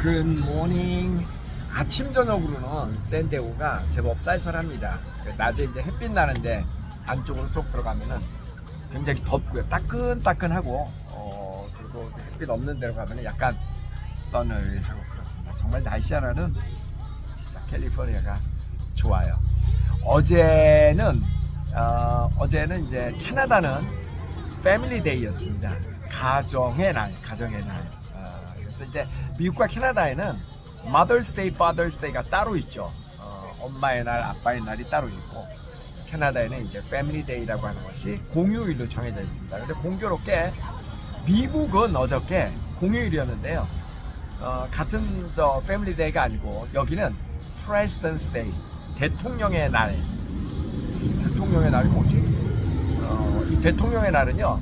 굿모닝. 아침 저녁으로는 샌디에고가 제법 쌀쌀합니다. 낮에 이제 햇빛 나는데 안쪽으로 쏙 들어가면은 굉장히 덥고요. 따끈따끈하고 그리고 햇빛 없는 데로 가면은 약간 서늘하고 그렇습니다. 정말 날씨 하나는 진짜 캘리포니아가 좋아요. 어제는 이제 캐나다는 패밀리 데이였습니다. 가정의 날. 그래서 이제 미국과 캐나다에는 Mother's Day, Father's Day가 따로 있죠. 엄마의 날, 아빠의 날이 따로 있고, 캐나다에는 이제 Family Day라고 하는 것이 공휴일로 정해져 있습니다. 근데 공교롭게 미국은 어저께 공휴일이었는데요. 같은 Family Day가 아니고 여기는 President's Day, 대통령의 날. 대통령의 날이 뭐지? 이 대통령의 날은요,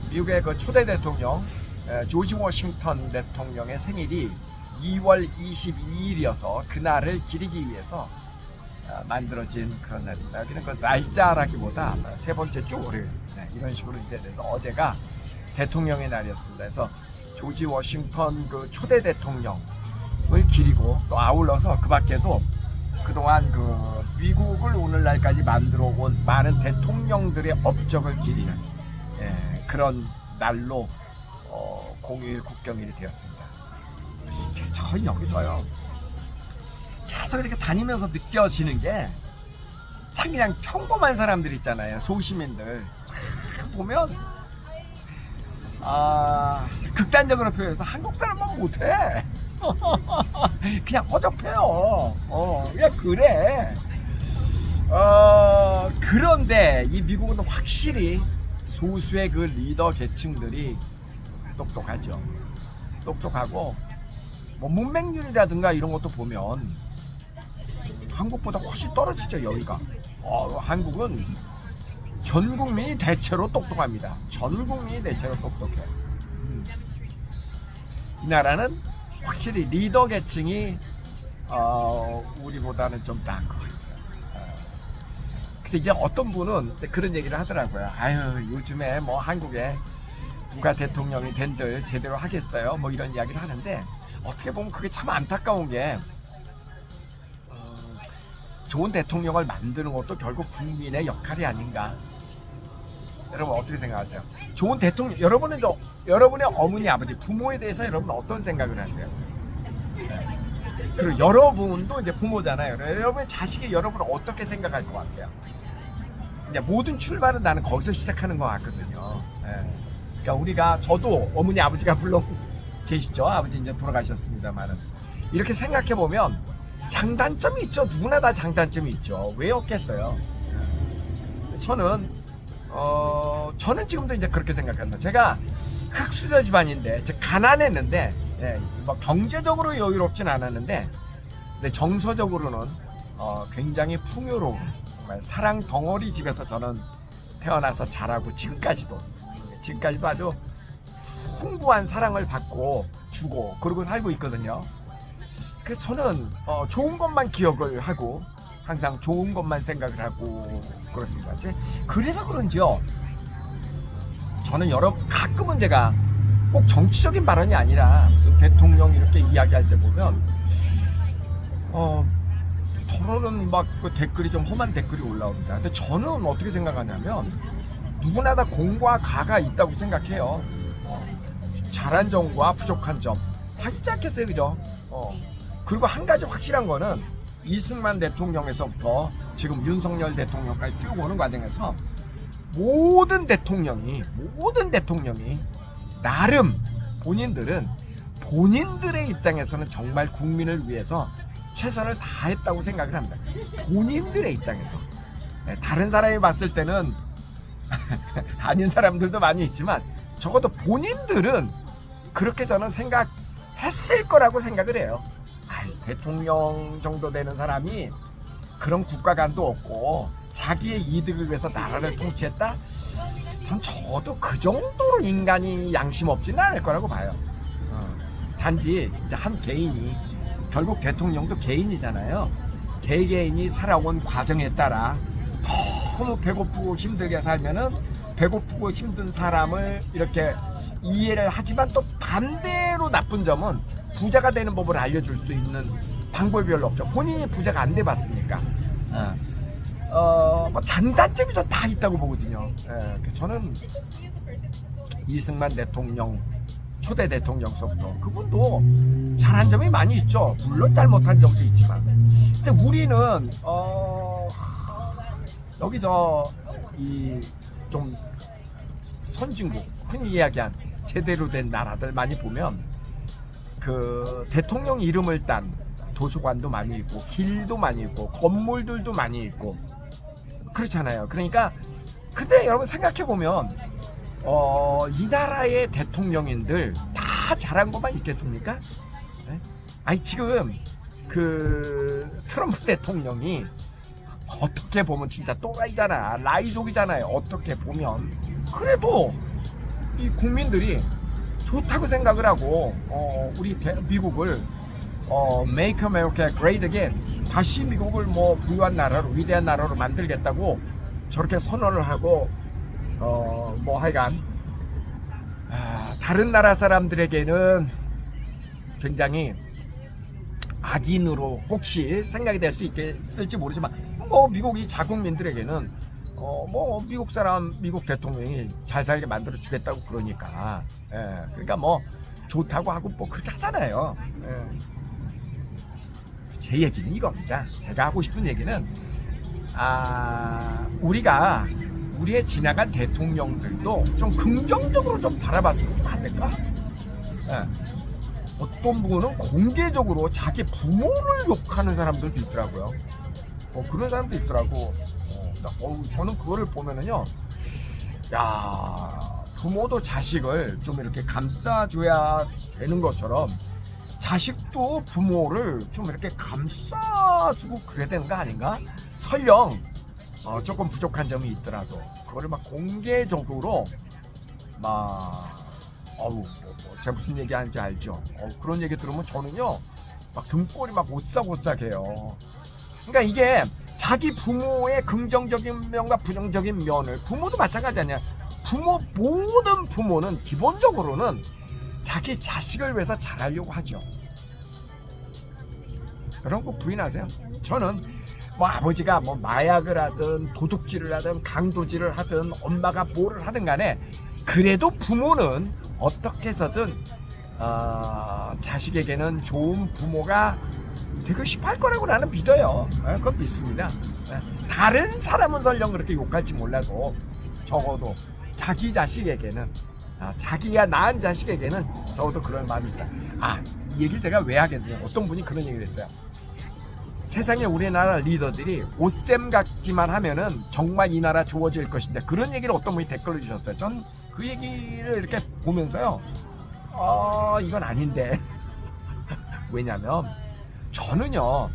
미국의 그 초대 대통령 조지 워싱턴 대통령의 생일이 2월 22일이어서 그날을 기리기 위해서 만들어진 그런 날입니다. 여기는 그 날짜라기보다 세 번째 주 월요일 이런 식으로 이제 돼서 어제가 대통령의 날이었습니다. 그래서 조지 워싱턴 그 초대 대통령을 기리고 또 아울러서 그 밖에도 그동안 그 미국을 오늘날까지 만들어 온 많은 대통령들의 업적을 기리는 그런 날로 공휴일 국경일이 되었습니다. 저희 여기서요 계속 이렇게 다니면서 느껴지는 게 참 그냥 평범한 사람들 있잖아요. 소시민들 참 보면 극단적으로 표현해서 한국 사람만 못해. 그냥 허접해요. 그냥 그래. 그런데 이 미국은 확실히 소수의 그 리더 계층들이 똑똑하죠. 똑똑하고 뭐 문맹률이라든가 이런 것도 보면 한국보다 훨씬 떨어지죠. 여기가 한국은 전 국민이 대체로 똑똑합니다. 전 국민이 대체로 똑똑해. 이 나라는 확실히 리더 계층이 우리보다는 좀 나은 것 같아요. 그래서 이제 어떤 분은 이제 그런 얘기를 하더라고요. 아유, 요즘에 뭐 한국에 누가 대통령이 된들 제대로 하겠어요? 뭐 이런 이야기를 하는데 어떻게 보면 그게 참 안타까운 게 좋은 대통령을 만드는 것도 결국 국민의 역할이 아닌가. 여러분 어떻게 생각하세요? 좋은 대통령, 여러분의 어머니, 아버지, 부모에 대해서 여러분 어떤 생각을 하세요? 그리고 여러분도 이제 부모잖아요. 여러분의 자식이 여러분을 어떻게 생각할 것 같아요? 그냥 모든 출발은 나는 거기서 시작하는 것 같거든요. 그러니까 저도 어머니 아버지가 물론 계시죠. 아버지 이제 돌아가셨습니다만은 이렇게 생각해 보면 장단점이 있죠. 누구나 다 장단점이 있죠. 왜 없겠어요? 저는 지금도 이제 그렇게 생각합니다. 제가 흙수저 집안인데, 가난했는데, 뭐 경제적으로 여유롭진 않았는데, 근데 정서적으로는 굉장히 풍요로운 정말 사랑 덩어리 집에서 저는 태어나서 자라고 지금까지도 아주 풍부한 사랑을 받고 주고 그러고 살고 있거든요. 그래서 저는 좋은 것만 기억을 하고 항상 좋은 것만 생각을 하고 그렇습니다. 그래서 그런지요, 저는 가끔은 제가 꼭 정치적인 발언이 아니라 무슨 대통령 이렇게 이야기할 때 보면 토론은 막 그 댓글이 좀 험한 댓글이 올라옵니다. 근데 저는 어떻게 생각하냐면 누구나 다 공과 가가 있다고 생각해요. 잘한 점과 부족한 점 다 있지 않겠어요, 그죠? 그리고 한 가지 확실한 거는 이승만 대통령에서부터 지금 윤석열 대통령까지 쭉 오는 과정에서 모든 대통령이 나름 본인들의 입장에서는 정말 국민을 위해서 최선을 다했다고 생각을 합니다. 본인들의 입장에서. 다른 사람이 봤을 때는 아닌 사람들도 많이 있지만 적어도 본인들은 그렇게 저는 생각했을 거라고 생각을 해요. 대통령 정도 되는 사람이 그런 국가관도 없고 자기의 이득을 위해서 나라를 통치했다? 전 저도 그 정도로 인간이 양심 없지는 않을 거라고 봐요. 단지 이제 한 개인이, 결국 대통령도 개인이잖아요. 개개인이 살아온 과정에 따라 너무 배고프고 힘들게 살면은 배고프고 힘든 사람을 이렇게 이해를 하지만 또 반대로 나쁜 점은 부자가 되는 법을 알려줄 수 있는 방법이 별로 없죠. 본인이 부자가 안 돼봤으니까. 뭐 장단점이 다 있다고 보거든요. 저는 이승만 대통령, 초대 대통령서부터 그분도 잘한 점이 많이 있죠. 물론 잘못한 점도 있지만. 근데 우리는 여기 이 좀 선진국, 흔히 이야기한 제대로 된 나라들 많이 보면 그 대통령 이름을 딴 도서관도 많이 있고 길도 많이 있고 건물들도 많이 있고 그렇잖아요. 그러니까 근데 여러분 생각해 보면 이 나라의 대통령인들 다 잘한 것만 있겠습니까? 네? 아니 지금 그 트럼프 대통령이 어떻게 보면 진짜 또라이잖아, 라이족이잖아요. 어떻게 보면 그래도 이 국민들이 좋다고 생각을 하고 우리 미국을 Make America Great Again, 다시 미국을 뭐 부유한 나라로, 위대한 나라로 만들겠다고 저렇게 선언을 하고 뭐 하여간 다른 나라 사람들에게는 굉장히 악인으로 혹시 생각이 될 수 있을지 모르지만 뭐 미국이 자국민들에게는 뭐 미국 대통령이 잘 살게 만들어 주겠다고 그러니까 그러니까 뭐 좋다고 하고 뭐 그렇게 하잖아요. 제 얘기는 이겁니다. 제가 하고 싶은 얘기는 우리가 우리의 지나간 대통령들도 좀 긍정적으로 좀 바라봤으면 좀 안 될까? 어떤 분은 공개적으로 자기 부모를 욕하는 사람들도 있더라고요. 그런 사람도 있더라고. 저는 그거를 보면은요, 야, 부모도 자식을 좀 이렇게 감싸줘야 되는 것처럼 자식도 부모를 좀 이렇게 감싸주고 그래야 되는 거 아닌가? 설령 조금 부족한 점이 있더라도 그거를 막 공개적으로 제가 무슨 얘기 하는지 알죠? 그런 얘기 들으면 저는요 막 등골이 막 오싹오싹해요. 그러니까 이게 자기 부모의 긍정적인 면과 부정적인 면을, 부모도 마찬가지 아니야. 모든 부모는 기본적으로는 자기 자식을 위해서 잘하려고 하죠. 그런 거 부인하세요? 저는 뭐 아버지가 뭐 마약을 하든 도둑질을 하든 강도질을 하든 엄마가 뭐를 하든 간에 그래도 부모는 어떻게 해서든 자식에게는 좋은 부모가 되고 싶어 할 거라고 나는 믿어요. 그건 믿습니다. 다른 사람은 설령 그렇게 욕할지 몰라도 적어도 자기 자식에게는 자기가 낳은 자식에게는 적어도 그런 마음이 있다. 이 얘기를 제가 왜 하겠냐. 어떤 분이 그런 얘기를 했어요. 세상에 우리나라 리더들이 오쌤 같기만 하면은 정말 이 나라 좋아질 것인데, 그런 얘기를 어떤 분이 댓글로 주셨어요. 전 그 얘기를 이렇게 보면서요, 이건 아닌데. 왜냐면 저는요,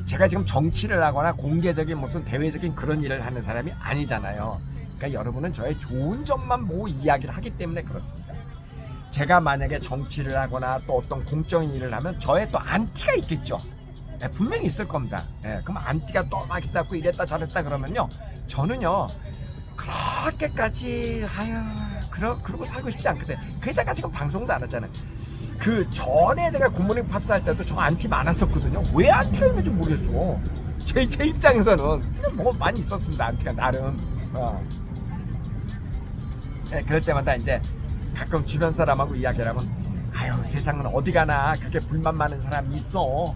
제가 지금 정치를 하거나 공개적인 무슨 대외적인 그런 일을 하는 사람이 아니잖아요. 그러니까 여러분은 저의 좋은 점만 보고 이야기를 하기 때문에 그렇습니다. 제가 만약에 정치를 하거나 또 어떤 공적인 일을 하면 저의 또 안티가 있겠죠. 분명히 있을 겁니다. 그럼 안티가 또 막 쌓고 이랬다 저랬다 그러면요, 저는요 그렇게까지 그러고 살고 싶지 않거든. 그래서 제가 지금 방송도 안 하잖아요. 그 전에 제가 굿모닝 팝스 할 때도 저 안티 많았었거든요. 왜 안티가 있는지 모르겠어. 제 입장에서는 뭐 많이 있었습니다. 안티가 나름. 그럴 때마다 이제 가끔 주변 사람하고 이야기를 하면, 세상은 어디 가나 그렇게 불만 많은 사람이 있어.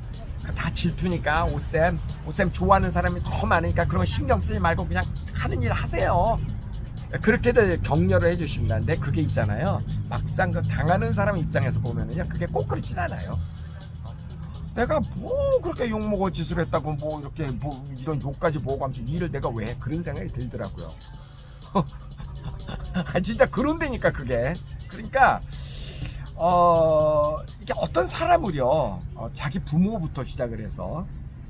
다 질투니까 오쌤 좋아하는 사람이 더 많으니까 그런 거 신경 쓰지 말고 그냥 하는 일 하세요. 그렇게들 격려를 해주십니다. 근데 그게 있잖아요, 막상 그 당하는 사람 입장에서 보면은요, 그게 꼭 그렇진 않아요. 내가 뭐 그렇게 욕먹어 짓을 했다고 뭐 이렇게 뭐 이런 욕까지 먹어가면서 일을 내가 왜 해? 그런 생각이 들더라고요. 진짜 그런데니까 그게. 그러니까 이게 어떤 사람을요, 자기 부모부터 시작을 해서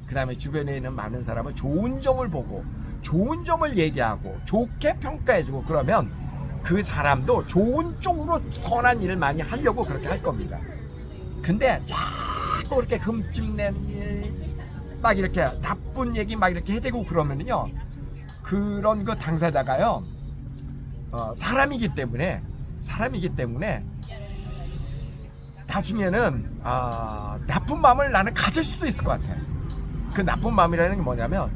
그 다음에 주변에 있는 많은 사람을 좋은 점을 보고 좋은 점을 얘기하고 좋게 평가해주고 그러면 그 사람도 좋은 쪽으로 선한 일을 많이 하려고 그렇게 할 겁니다. 근데 자꾸 그렇게 흠집낸 일, 막 이렇게 나쁜 얘기 막 이렇게 해대고 그러면은요, 그런 그 당사자가요, 사람이기 때문에 나중에는 나쁜 마음을 나는 가질 수도 있을 것 같아. 그 나쁜 마음이라는 게 뭐냐면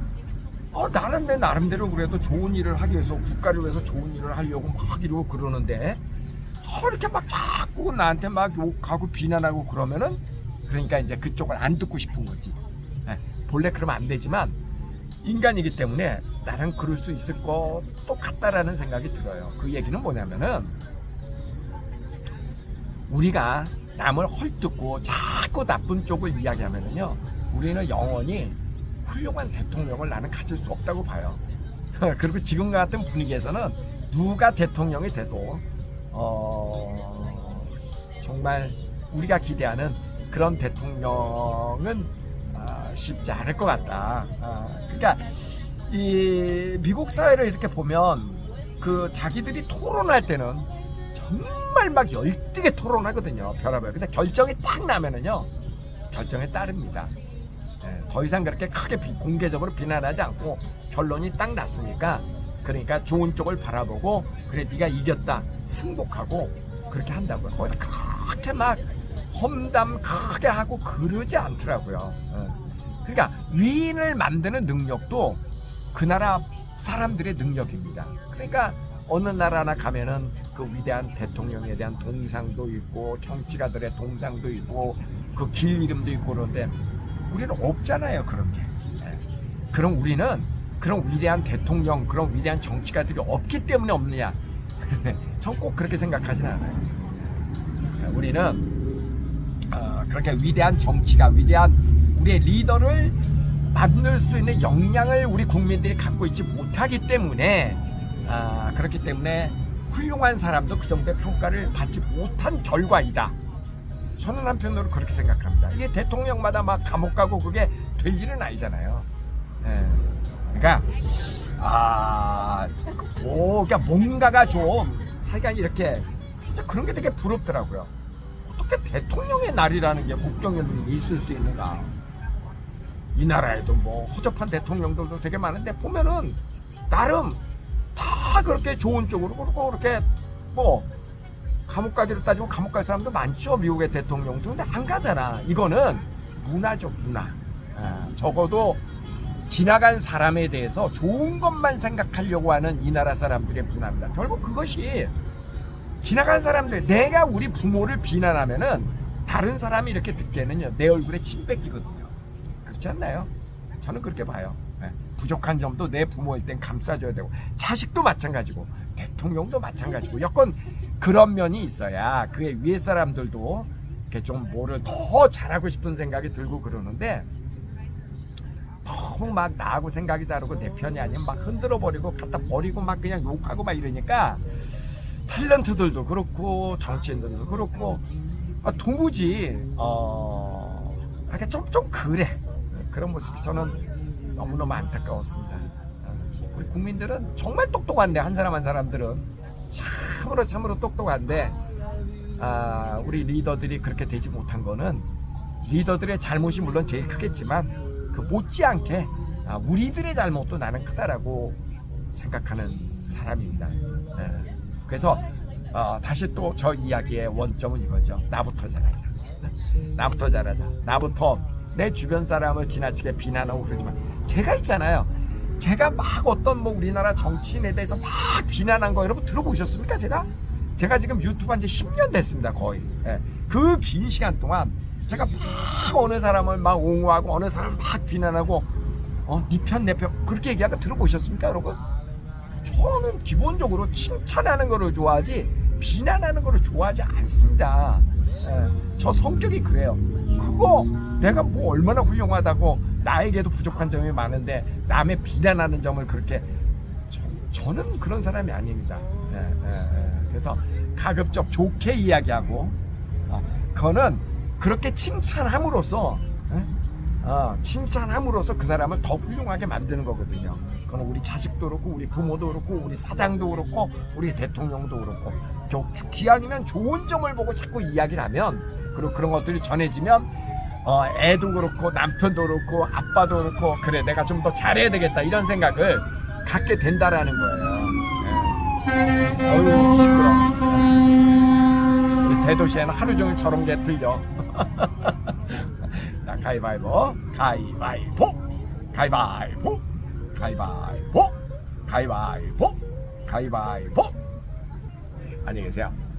나는 내 나름대로 그래도 좋은 일을 하기 위해서 국가를 위해서 좋은 일을 하려고 막 이러고 그러는데 이렇게 막 자꾸 나한테 막 욕하고 비난하고 그러면은 그러니까 이제 그쪽을 안 듣고 싶은 거지. 본래 그러면 안 되지만 인간이기 때문에 나는 그럴 수 있을 것도 같다라는 생각이 들어요. 그 얘기는 뭐냐면은 우리가 남을 헐뜯고 자꾸 나쁜 쪽을 이야기하면은요 우리는 영원히 훌륭한 대통령을 나는 가질 수 없다고 봐요. 그리고 지금 같은 분위기에서는 누가 대통령이 돼도 정말 우리가 기대하는 그런 대통령은 쉽지 않을 것 같다. 그러니까 이 미국 사회를 이렇게 보면 그 자기들이 토론할 때는 정말 막 열띠게 토론하거든요. 별하별. 근데 결정이 딱 나면은요 결정에 따릅니다. 더 이상 그렇게 크게 공개적으로 비난하지 않고 결론이 딱 났으니까 그러니까 좋은 쪽을 바라보고 그래 네가 이겼다 승복하고 그렇게 한다고요. 거기다 그렇게 막 험담 크게 하고 그러지 않더라고요. 그러니까 위인을 만드는 능력도 그 나라 사람들의 능력입니다. 그러니까 어느 나라나 가면은 그 위대한 대통령에 대한 동상도 있고 정치가들의 동상도 있고 그 길 이름도 있고 그런데 우리는 없잖아요. 그런 게. 그럼 우리는 그런 위대한 대통령 그런 위대한 정치가들이 없기 때문에 없느냐 전 꼭 그렇게 생각하진 않아요. 우리는 그렇게 위대한 정치가 위대한 우리의 리더를 만들 수 있는 역량을 우리 국민들이 갖고 있지 못하기 때문에 그렇기 때문에 훌륭한 사람도 그 정도의 평가를 받지 못한 결과이다. 저는 한편으로 그렇게 생각합니다. 이게 대통령마다 막 감옥 가고 그게 될 일은 아니잖아요. 그러니까 그러니까 뭔가가 좀 하여간 이렇게 진짜 그런 게 되게 부럽더라고요. 어떻게 대통령의 날이라는 게 국경연맹이 있을 수 있는가? 이 나라에도 뭐 허접한 대통령들도 되게 많은데 보면은 나름 다 그렇게 좋은 쪽으로 그렇고 그렇게 뭐 감옥 가기로 따지면 감옥 갈 사람도 많죠. 미국의 대통령도. 근데 안 가잖아. 이거는 문화죠, 문화. 적어도 지나간 사람에 대해서 좋은 것만 생각하려고 하는 이 나라 사람들의 문화입니다. 결국 그것이 지나간 사람들, 내가 우리 부모를 비난하면은 다른 사람이 이렇게 듣기에는요, 내 얼굴에 침 뺏기거든요. 그렇지 않나요? 저는 그렇게 봐요. 부족한 점도 내 부모일 땐 감싸줘야 되고, 자식도 마찬가지고, 대통령도 마찬가지고, 여건 그런 면이 있어야 그의 위에 사람들도 이렇게 좀 뭐를 더 잘하고 싶은 생각이 들고 그러는데, 너무 막 나하고 생각이 다르고 내 편이 아니면 막 흔들어 버리고 갖다 버리고 막 그냥 욕하고 막 이러니까 탤런트들도 그렇고 정치인들도 그렇고 도무지 이렇게 좀 그래. 그런 모습이 저는 너무너무 안타까웠습니다. 우리 국민들은 정말 똑똑한데 한 사람 한 사람들은 참으로 똑똑한데 우리 리더들이 그렇게 되지 못한 거는 리더들의 잘못이 물론 제일 크겠지만 그 못지않게 우리들의 잘못도 나는 크다라고 생각하는 사람입니다. 그래서 다시 또 저 이야기의 원점은 이거죠. 나부터 잘하자. 나부터 잘하자. 나부터 내 주변 사람을 지나치게 비난하고 그러지만 제가 있잖아요. 제가 막 어떤 뭐 우리나라 정치인에 대해서 막 비난한 거 여러분 들어보셨습니까? 제가 지금 유튜브 한 지 10년 됐습니다. 거의. 그 긴 시간 동안 제가 막 어느 사람을 막 옹호하고 어느 사람을 막 비난하고 네 편 내 편 그렇게 얘기하는 거 들어보셨습니까 여러분? 저는 기본적으로 칭찬하는 거를 좋아하지 비난하는 거를 좋아하지 않습니다. 저 성격이 그래요. 그거 내가 뭐 얼마나 훌륭하다고 나에게도 부족한 점이 많은데 남의 비난하는 점을 그렇게 저는 그런 사람이 아닙니다. 그래서 가급적 좋게 이야기하고 그거는 그렇게 칭찬함으로써 그 사람을 더 훌륭하게 만드는 거거든요. 그건 우리 자식도 그렇고 우리 부모도 그렇고 우리 사장도 그렇고 우리 대통령도 그렇고 기왕이면 좋은 점을 보고 자꾸 이야기를 하면 그리고 그런 것들이 전해지면 애도 그렇고 남편도 그렇고 아빠도 그렇고 그래 내가 좀 더 잘해야 되겠다 이런 생각을 갖게 된다라는 거예요. 어우 시끄러워. 대도시에는 하루 종일 저런 게 들려. 자, 가위바위보, 가위바위보, 가위바위보, 가위바위보, 가위바위보, 가위바위보. 안녕히 계세요.